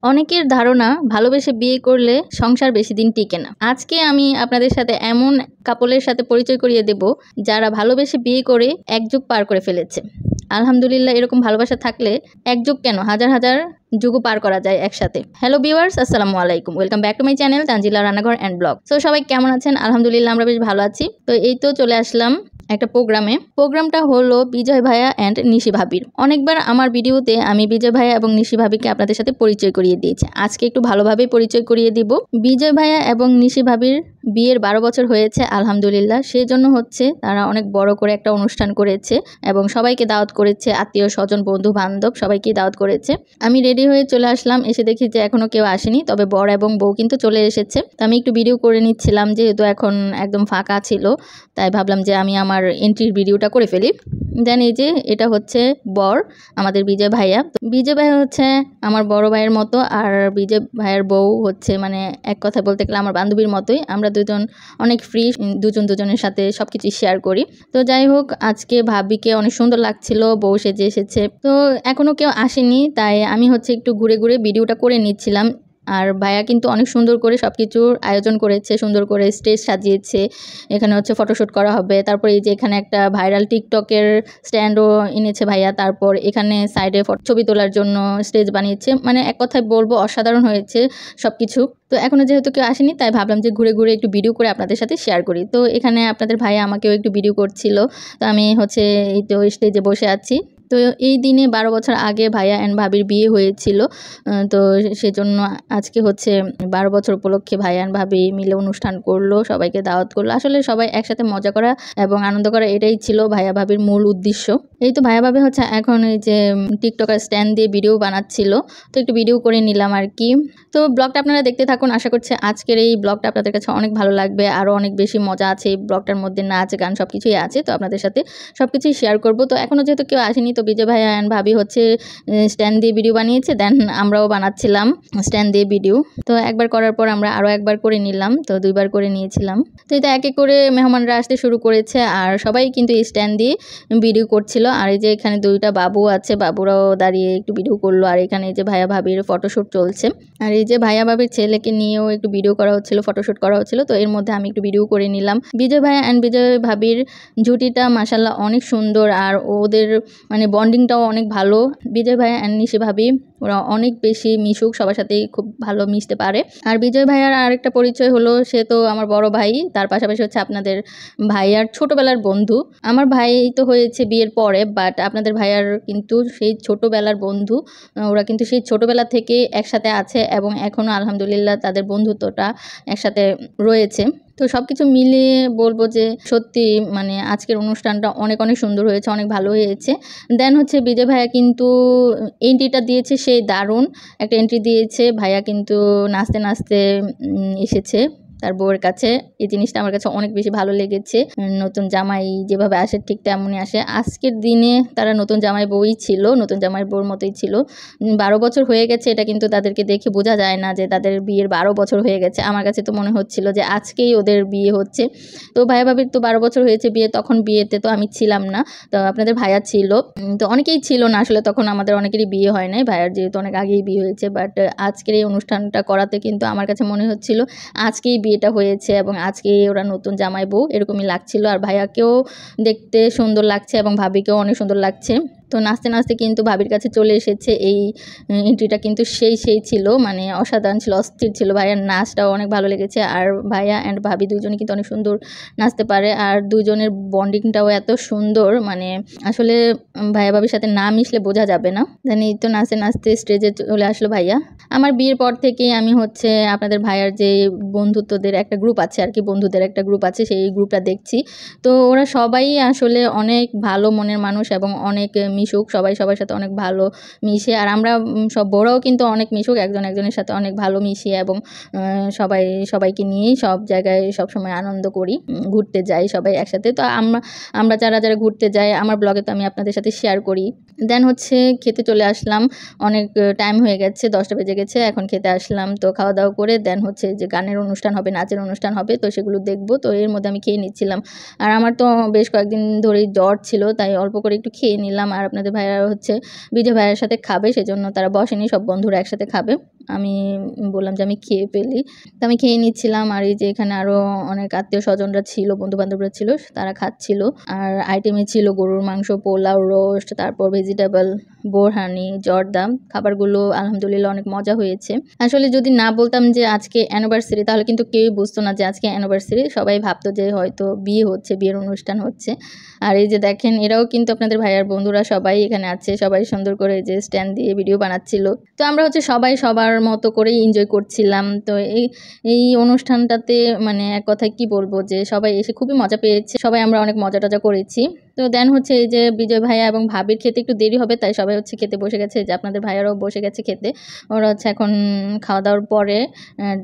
অনেকের ধারণা ভালোবেসে বিয়ে করলে সংসার বেশি দিন টিকে না। আজকে আমি আপনাদের সাথে এমন কাপলের সাথে পরিচয় করিয়ে দেব যারা ভালোবেসে বিয়ে করে এক যুগ পার করে ফেলেছে। আলহামদুলিল্লাহ, এরকম ভালোবাসা থাকলে এক যুগ কেন, হাজার হাজার যুগও পার করা যায় একসাথে। হ্যালো ভিউয়ার্স, আসসালামু আলাইকুম, welcome back to my channel Tanjila রান্নাঘর অ্যান্ড ব্লগ। সো সবাই কেমন আছেন? আলহামদুলিল্লাহ আমরা বেশ ভালো আছি। তো এই তো চলে আসলাম একটা প্রোগ্রামটা হলো বিজয় ভাইয়া অ্যান্ড নিশি ভাবির। অনেকবার আমার ভিডিওতে আমি বিজয় ভাইয়া এবং নিশি ভাবিকে আপনাদের সাথে পরিচয় করিয়ে দিয়েছি। আজকে একটু ভালোভাবে পরিচয় করিয়ে দিব। বিজয় ভাইয়া এবং নিশি ভাবির বিয়ের 12 বছর হয়েছে আলহামদুলিল্লাহ। সেই জন্য হচ্ছে তারা অনেক বড় করে একটা অনুষ্ঠান করেছে এবং সবাইকে দাওয়াত করেছে, আত্মীয় স্বজন বন্ধু বান্ধব সবাইকেই দাওয়াত করেছে। আমি রেডি হয়ে চলে আসলাম, এসে দেখি যে এখনো কেউ আসেনি, তবে বর এবং বউ কিন্তু চলে এসেছে। তো আমি একটু ভিডিও করে নিচ্ছিলাম, যেহেতু এখন একদম ফাঁকা ছিল, তাই ভাবলাম যে আমি আমার এন্ট্রির ভিডিওটা করে ফেলি। দেন এই যে এটা হচ্ছে বর, আমাদের বিজয় ভাইয়া। বিজয় ভাইয়া হচ্ছে আমার বড় ভাইয়ের মতো, আর বিজয় ভাইয়ের বউ হচ্ছে মানে এক কথা বলতে গেলে আমার বান্ধবীর মতোই। আমরা দুজন অনেক ফ্রি, দুজনের সাথে সব কিছু শেয়ার করি। তো যাই হোক, আজকে ভাবিকে অনেক সুন্দর লাগছিল, বউ সেজে এসেছে। তো এখনও কেউ আসেনি, তাই আমি হচ্ছে একটু ঘুরে ঘুরে ভিডিওটা করে নিচ্ছিলাম। আর ভাইয়া কিন্তু অনেক সুন্দর করে সব কিছুর আয়োজন করেছে, সুন্দর করে স্টেজ সাজিয়েছে। এখানে হচ্ছে ফটোশ্যুট করা হবে, তারপর এই যে এখানে একটা ভাইরাল টিকটকের স্ট্যান্ডও এনেছে ভাইয়া। তারপর এখানে সাইডে ছবি তোলার জন্য স্টেজ বানিয়েছে, মানে এক কথায় বলবো অসাধারণ হয়েছে সব কিছু। তো এখনও যেহেতু কেউ আসেনি, তাই ভাবলাম যে ঘুরে ঘুরে একটু ভিডিও করে আপনাদের সাথে শেয়ার করি। তো এখানে আপনাদের ভাইয়া আমাকেও একটু ভিডিও করছিল, তো আমি হচ্ছে এই তো স্টেজে বসে আছি। তো এই দিনে 12 বছর আগে ভাইয়া অ্যান্ড ভাবির বিয়ে হয়েছিল। তো সেজন্য আজকে হচ্ছে 12 বছর উপলক্ষে ভাইয়া অ্যান্ড ভাবি মিলে অনুষ্ঠান করলো, সবাইকে দাওয়াত করলো। আসলে সবাই একসাথে মজা করা এবং আনন্দ করা, এটাই ছিল ভাইয়া ভাবির মূল উদ্দেশ্য। এই তো ভাইয়া ভাবি হচ্ছে এখন এই যে টিকটকার স্ট্যান্ড দিয়ে ভিডিও বানাচ্ছিল, তো একটু ভিডিও করে নিলাম আর কি। তো ব্লগটা আপনারা দেখতে থাকুন, আশা করছি আজকের এই ব্লগটা আপনাদের কাছে অনেক ভালো লাগবে। আরও অনেক বেশি মজা আছে এই ব্লগটার মধ্যে, নাচ গান সব কিছুই আছে। তো আপনাদের সাথে সব কিছুই শেয়ার করবো। তো এখনও যেহেতু কেউ আসেনি, তো বিজয় ভাইয়া অ্যান্ড ভাবি হচ্ছে স্ট্যান্ড দিয়ে ভিডিও বানিয়েছে, দেন আমরাও বানাচ্ছিলাম স্ট্যান্ড দিয়ে ভিডিও। তো একবার করার পর আমরা আরও একবার করে নিলাম, তো 2বার করে নিয়েছিলাম। তো এটা একে করে মেহমানরা আসতে শুরু করেছে, আর সবাই কিন্তু এই স্ট্যান্ড দিয়ে ভিডিও করছিল। আর এই যে এখানে 2টা বাবু আছে, বাবুরাও দাঁড়িয়ে একটু ভিডিও করলো। আর এখানে এই যে ভাইয়া ভাবির ফটোশ্যুট চলছে, আর এই যে ভাইয়া ভাবির ছেলেকে নিয়েও একটু ভিডিও করা হচ্ছিল, ফটোশ্যুট করা হচ্ছিল। তো এর মধ্যে আমি একটু ভিডিও করে নিলাম। বিজয় ভাইয়া অ্যান্ড বিজয় ভাবির জুটিটা মাশাল্লাহ অনেক সুন্দর, আর ওদের মানে বন্ডিংটাও অনেক ভালো। বিজয় ভাইয়া অ্যান্ড নিশি ভাবি ওরা অনেক বেশি মিশুক, সবার সাথেই খুব ভালো মিশতে পারে। আর বিজয় ভাইয়ার আরেকটা পরিচয় হলো, সে তো আমার বড় ভাই, তার পাশাপাশি হচ্ছে আপনাদের ভাইয়ার ছোটোবেলার বন্ধু। আমার ভাই তো হয়েছে বিয়ের পরে, বাট আপনাদের ভাইয়ার কিন্তু সেই ছোটোবেলার বন্ধু। ওরা কিন্তু সেই ছোটোবেলা থেকে একসাথে আছে এবং এখনও আলহামদুলিল্লাহ তাদের বন্ধুত্বটা একসাথে রয়েছে। তো সব কিছু মিলিয়ে বলবো যে সত্যি মানে আজকের অনুষ্ঠানটা অনেক অনেক সুন্দর হয়েছে, অনেক ভালো হয়েছে। দেন হচ্ছে বিজয় ভাইয়া কিন্তু এন্ট্রিটা দিয়েছে, সেই দারুণ একটা এন্ট্রি দিয়েছে। ভাইয়া কিন্তু নাচতে নাচতে এসেছে তার বউয়ের কাছে। এই জিনিসটা আমার কাছে অনেক বেশি ভালো লেগেছে। নতুন জামাই যেভাবে আসে ঠিক তেমনই আসে। আজকের দিনে তারা নতুন জামাই বউই ছিল, নতুন জামাই বউর মতোই ছিল। 12 বছর হয়ে গেছে, এটা কিন্তু তাদেরকে দেখে বোঝা যায় না যে তাদের বিয়ের 12 বছর হয়ে গেছে। আমার কাছে তো মনে হচ্ছিল যে আজকেই ওদের বিয়ে হচ্ছে। তো ভাইয়া ভাবির তো 12 বছর হয়েছে বিয়ে, তখন বিয়েতে তো আমি ছিলাম না, তো আপনাদের ভাইয়া ছিল। তো অনেকেই ছিল না আসলে, তখন আমাদের অনেকেরই বিয়ে হয় নাই, ভাইয়ার যেহেতু অনেক আগেই বিয়ে হয়েছে। বাট আজকের এই অনুষ্ঠানটা করাতে কিন্তু আমার কাছে মনে হচ্ছিল আজকেই বিয়েটা হয়েছে এবং আজকেই ওরা নতুন জামাই বউ, এরকমই লাগছিল। আর ভাইয়াকেও দেখতে সুন্দর লাগছে এবং ভাবিকেও অনেক সুন্দর লাগছে। তো নাচতে নাচতে কিন্তু ভাবির কাছে চলে এসেছে। এই এন্ট্রিটা কিন্তু সেই ছিল, মানে অসাধারণ ছিল, অস্থির ছিল। ভাইয়ার নাচটাও অনেক ভালো লেগেছে। আর ভাইয়া অ্যান্ড ভাবি দুজনে কিন্তু অনেক সুন্দর নাচতে পারে, আর দুজনের বন্ডিংটাও এত সুন্দর, মানে আসলে ভাইয়া ভাবির সাথে না মিশলে বোঝা যাবে না। জানি তো নাচতে নাচতে স্টেজে চলে আসলো ভাইয়া। আমার বিয়ের পর থেকেই আমি হচ্ছে আপনাদের ভাইয়ার যে বন্ধুত্বদের একটা গ্রুপ আছে আর কি, বন্ধুদের একটা গ্রুপ আছে, সেই গ্রুপটা দেখছি। তো ওরা সবাই আসলে অনেক ভালো মনের মানুষ এবং অনেক মিশুক, সবাই সবার সাথে অনেক ভালো মিশে। আর আমরা সব বড়রাও কিন্তু অনেক মিশুক, একজন একজনের সাথে অনেক ভালো মিশি এবং সবাইকে নিয়েই সব জায়গায় সবসময় আনন্দ করি, ঘুরতে যাই সবাই একসাথে। তো আমরা যারা যারা ঘুরতে যাই আমার ব্লগে তো আমি আপনাদের সাথে শেয়ার করি। দেন হচ্ছে খেতে চলে আসলাম, অনেক টাইম হয়ে গেছে, 10টা বেজে গেছে, এখন খেতে আসলাম। তো খাওয়া দাওয়া করে দেন হচ্ছে যে গানের অনুষ্ঠান হবে, নাচের অনুষ্ঠান হবে, তো সেগুলো দেখবো। তো এর মধ্যে আমি খেয়ে নিচ্ছিলাম। আর আমার তো বেশ কয়েকদিন ধরেই জ্বর ছিল, তাই অল্প করে একটু খেয়ে নিলাম। আর আপনাদের ভাইয়া হচ্ছে বিজয় ভাইয়ের সাথে খাবে, সেজন্য তারা বসেনি, সব বন্ধুরা একসাথে খাবে। আমি বললাম যে আমি খেয়ে ফেলি। তো আমি খেয়ে নিচ্ছিলাম। আর এই যে এখানে আরও অনেক আত্মীয় স্বজনরা ছিল, বন্ধুবান্ধবরা ছিল, তারা খাচ্ছিল। আর আইটেমে ছিল গরুর মাংস, পোলাও, রোস্ট, তারপর ভেজিটেবল, বোরহানি, জর্দা। খাবারগুলো আলহামদুলিল্লাহ অনেক মজা হয়েছে। আসলে যদি না বলতাম যে আজকে অ্যানিভার্সারি, তাহলে কিন্তু কেউই বুঝতো না যে আজকে অ্যানিভার্সারি। সবাই ভাবতো যে হয়তো বিয়ে হচ্ছে, বিয়ের অনুষ্ঠান হচ্ছে। আর এই যে দেখেন, এরাও কিন্তু আপনাদের ভাইয়ার বন্ধুরা সবাই এখানে আছে। সবাই সুন্দর করে যে স্ট্যান্ড দিয়ে ভিডিও বানাচ্ছিল। তো আমরা হচ্ছে সবাই সবার মতো করেই এনজয় করছিলাম। তো এই অনুষ্ঠানটাতে মানে এক কথায় কি বলবো, যে সবাই এসে খুবই মজা পেয়েছে। সবাই আমরা অনেক মজা টজা করেছি। তো দেন হচ্ছে এই যে বিজয় ভাইয়া এবং ভাবির খেতে একটু দেরি হবে, তাই সবাই হচ্ছে খেতে বসে গেছে। যে আপনাদের ভাইয়ারাও বসে গেছে খেতে। ওরা হচ্ছে এখন খাওয়া দাওয়ার পরে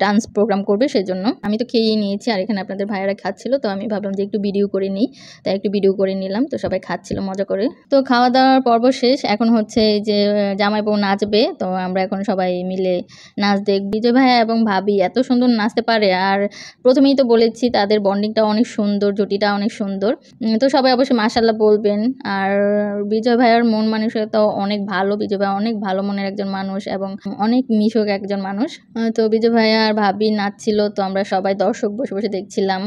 ডান্স প্রোগ্রাম করবে, সেজন্য আমি তো খেয়েই নিয়েছি। আর এখানে আপনাদের ভাইয়ারা খাচ্ছিল, তো আমি ভাবলাম যে একটু ভিডিও করে নিই, তাই একটু ভিডিও করে নিলাম। তো সবাই খাচ্ছিল মজা করে। তো খাওয়া দাওয়ার পর্ব শেষ। এখন হচ্ছে এই যে জামাই বউ নাচবে। তো আমরা এখন সবাই মিলে নাচ দেখব। বিজয় ভাইয়া এবং ভাবি এত সুন্দর নাচতে পারে। আর প্রথমেই তো বলেছি তাদের বন্ডিংটা অনেক সুন্দর, জুটিটা অনেক সুন্দর। তো সবাই অবশ্যই মাশাআল্লাহ বলবেন। আর বিজয় ভাইয়ার মন মানসিকতাও অনেক ভালো। বিজয় ভাইয়া অনেক ভালো মনের একজন মানুষ এবং অনেক মিশুক একজন মানুষ। তো বিজয় ভাইয়া আর ভাবি নাচছিল, তো আমরা সবাই দর্শক বসে বসে দেখছিলাম।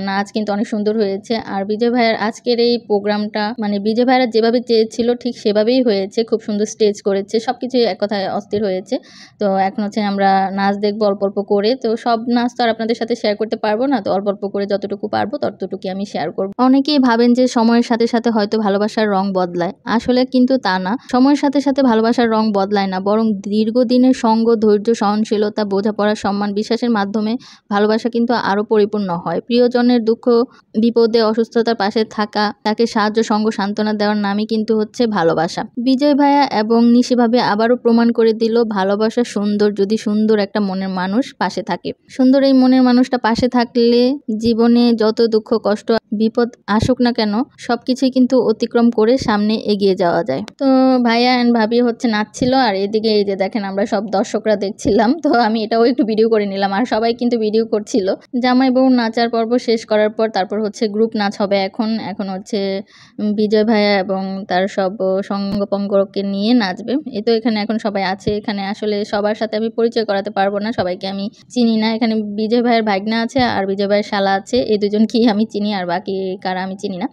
নাচ কিন্তু অনেক সুন্দর হয়েছে। আর বিজয় ভাইয়ার আজকের এই প্রোগ্রামটা মানে বিজয় ভাইয়ারা যেভাবে চেয়েছিল ঠিক সেভাবেই হয়েছে। খুব সুন্দর স্টেজ করেছে, সব কিছুই এক কথায় অস্থির হয়েছে। তো এখন হচ্ছে আমরা নাচ দেখবো অল্প অল্প করে। তো সব নাচ তো আর আপনাদের সাথে শেয়ার করতে পারবো না। তো অল্প অল্প করে যতটুকু পারবো ততটুকুই আমি শেয়ার করবো। অনেকেই ভাবেন যে সময়ের সাথে সাথে হয়তো ভালোবাসার রং বদলায়, আসলে কিন্তু তা না। সময়ের সাথে সাথে ভালোবাসার রং বদলায় না, বরং দীর্ঘদিনের সঙ্গ, ধৈর্য, সহনশীলতা, বোঝাপড়া, সম্মান, বিশ্বাসের মাধ্যমে ভালোবাসা কিন্তু আরও পরিপূর্ণ হয়। প্রিয়জনের দুঃখ বিপদে, অসুস্থতার পাশে থাকা, তাকে সাহায্য, সঙ্গ, সান্ত্বনা দেওয়ার নামই কিন্তু হচ্ছে ভালোবাসা। বিজয় ভাইয়া এবং নিশি ভাবি আবারও প্রমাণ করে দিল ভালোবাসা সুন্দর, যদি সুন্দর একটা মনের মানুষ পাশে থাকে। সুন্দর এই মনের মানুষটা পাশে থাকলে জীবনে যত দুঃখ, কষ্ট, বিপদ আসুক না কেন, সবকিছুই কিন্তু অতিক্রম করে সামনে এগিয়ে যাওয়া যায়। তো ভাইয়া অ্যান্ড ভাবি হচ্ছে নাচছিল। আর এদিকে এই যে দেখেন আমরা সব দর্শকরা দেখছিলাম। তো আমি এটাও একটু ভিডিও করে নিলাম। আর সবাই কিন্তু ভিডিও করছিল। জামাই বউ নাচার পর্ব শেষ করার পর তারপর হচ্ছে গ্রুপ নাচ হবে। এখন হচ্ছে বিজয় ভাইয়া এবং তার সব সঙ্গপঙ্গকে নিয়ে নাচবে। এই তো এখানে এখন সবাই আছে। এখানে আসলে সবার সাথে আমি পরিচয় করাতে পারবো না, সবাইকে আমি চিনি না। এখানে বিজয় ভাইয়ের ভাগনা আছে আর বিজয় ভাইয়ের শালা আছে, এই দুজনকেই আমি চিনি, আর বাকি কারা আমি চিনি না।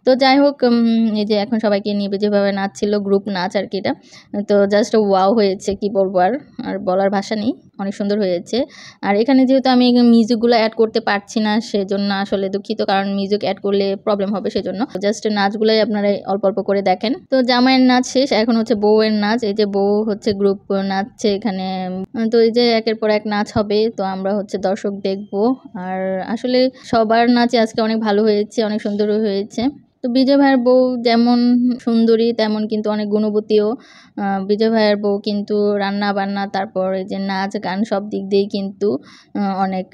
তো যাই হোক, এই যে এখন সবাইকে নিয়ে বিজয় ভাইয়া নাচছিল, গ্রুপ নাচ আর কি এটা। তো জাস্ট ওয়াও হয়েছে, কি বলবো আর বলার ভাষা নেই, অনেক সুন্দর হয়েছে। আর এখানে যেহেতু আমি মিউজিকগুলো অ্যাড করতে পারছি না, সেজন্য আসলে দুঃখিত, কারণ মিউজিক অ্যাড করলে প্রবলেম হবে, সেজন্য জাস্ট নাচগুলোই আপনারা অল্প অল্প করে দেখেন। তো জামাইয়ের নাচ শেষ, এখন হচ্ছে বউয়ের নাচ। এই যে বউ হচ্ছে গ্রুপ নাচছে এখানে। তো এই যে একের পর এক নাচ হবে, তো আমরা হচ্ছে দর্শক দেখবো। আর আসলে সবার নাচই আজকে অনেক ভালো হয়েছে, অনেক সুন্দর হয়েছে। তো বিজয় ভাইয়ের বউ যেমন সুন্দরী তেমন কিন্তু অনেক গুণবতীও। বিজয় ভাইয়ের বউ কিন্তু রান্না বান্না, তারপর এই যে নাচ গান, সব দিক দিয়েই কিন্তু অনেক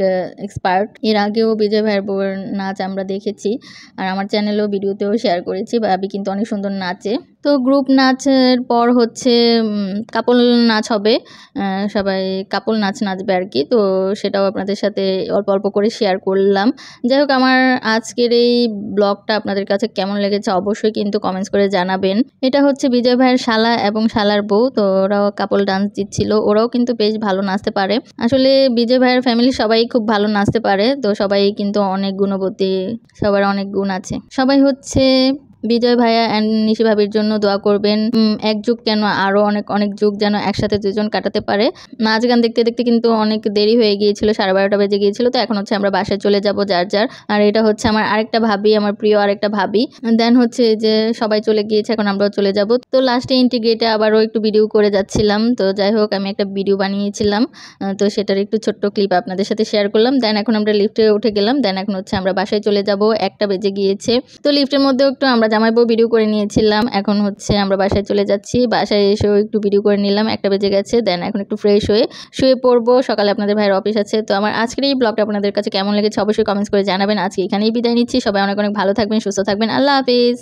এক্সপার্ট। এর আগেও বিজয় ভাইয়ের বউয়ের নাচ আমরা দেখেছি, আর আমার চ্যানেলেও ভিডিওতেও শেয়ার করেছি। ভাবি কিন্তু অনেক সুন্দর নাচে। তো গ্রুপ নাচের পর হচ্ছে কাপল নাচ হবে। সবাই কাপল নাচ নাচবে আর কি। তো সেটাও আপনাদের সাথে অল্প অল্প করে শেয়ার করলাম। যাই হোক, আমার আজকের এই ব্লগটা আপনাদের কাছে কেমন লেগেছে অবশ্যই কিন্তু কমেন্টস করে জানাবেন। এটা হচ্ছে বিজয় ভাইয়ের শালা এবং শালার বউ। তো ওরাও কাপল ডান্স দিচ্ছিল, ওরাও কিন্তু বেশ ভালো নাচতে পারে। আসলে বিজয় ভাইয়ের ফ্যামিলি সবাই খুব ভালো নাচতে পারে। তো সবাই কিন্তু অনেক গুণবতী, সবার অনেক গুণ আছে। সবাই হচ্ছে বিজয় ভাইয়া অ্যান্ড নিশি ভাবির জন্য দোয়া করবেন। এক যুগ কেন, আরও অনেক অনেক যুগ যেন একসাথে দুজন কাটাতে পারে। নাচ গান দেখতে দেখতে কিন্তু অনেক দেরি হয়ে গিয়েছিল, 12:30 বেজে গিয়েছিল। তো এখন হচ্ছে আমরা বাসায় চলে যাব যার যার। আর এটা হচ্ছে আমার আরেকটা ভাবি, আমার প্রিয় আরেকটা ভাবি। দেন হচ্ছে যে সবাই চলে গিয়েছে, এখন আমরাও চলে যাব। তো লাস্টে ইন্টিগ্রেটে আবারও একটু ভিডিও করে যাচ্ছিলাম। তো যাই হোক, আমি একটা ভিডিও বানিয়েছিলাম, তো সেটার একটু ছোট্ট ক্লিপ আপনাদের সাথে শেয়ার করলাম। দেন এখন আমরা লিফটে উঠে গেলাম। দেন এখন হচ্ছে আমরা বাসায় চলে যাব, 1টা বেজে গিয়েছে। তো লিফটের মধ্যেও একটু আমরা জামাই বউ ভিডিও করে নিয়েছিলাম। এখন হচ্ছে আমরা বাসায় চলে যাচ্ছি, বাসায় এসেও একটু ভিডিও করে নিলাম। 1টা বেজে গেছে। দেন এখন একটু ফ্রেশ হয়ে শুয়ে পড়বো, সকালে আপনাদের ভাইয়ের অফিস আছে। তো আমার আজকের এই ব্লগটা আপনাদের কাছে কেমন লেগেছে অবশ্যই কমেন্টস করে জানাবেন। আজকে এখানেই বিদায় নিচ্ছি। সবাই অনেক অনেক ভালো থাকবেন, সুস্থ থাকবেন। আল্লাহ হাফিজ।